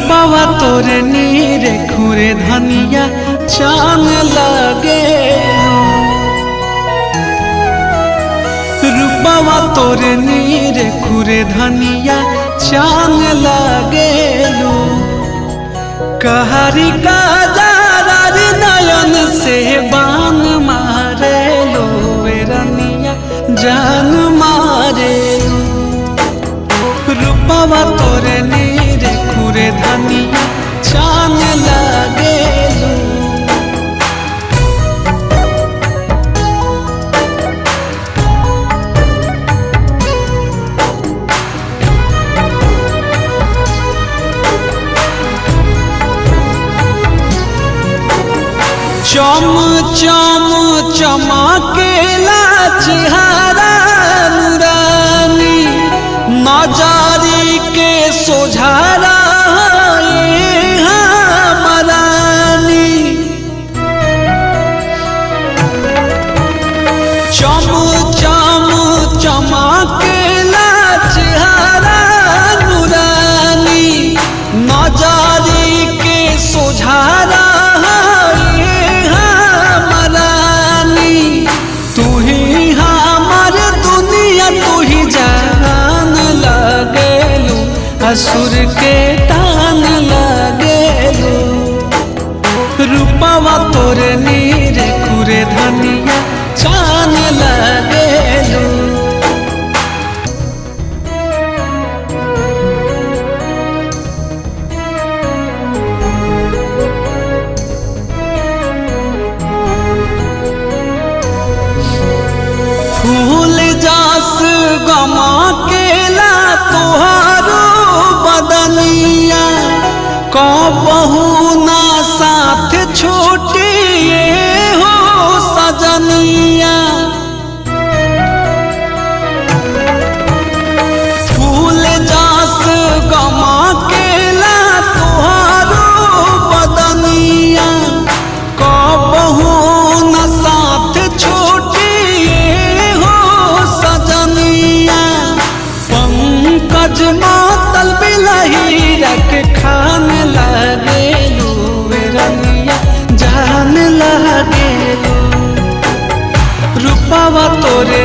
रूपवा तोरे नीरे खुरे धनिया चान लगे। रूपवा तोरे नीरे खुरे धनिया चान लगे। कहरी का जारी नयन से बान मारे लो रनिया जान मारे। रूपवा तोरे नीरे खुरे धनिया चान लगे। चम चम चमकेला चेहरा नूरानी नजारी के सोझारा मरानी। चम चम चमकेला चेहरा नूरानी नजारी के सोझारा असुर के तान लगेलू। रूपवा तोरे नीरे खुरे धनिया चान लगेलू। फूल जास गमा केला तोहारो बदनिया कबहू ना साथ छोटिए हो सजनिया। फूल जास गमा केला तोहारो बदनिया कबहू ना साथ छोटिए हो सजनिया। पंकज मातल बिलही रख खान लगे रनिया जान लगे। रूपवा तोरे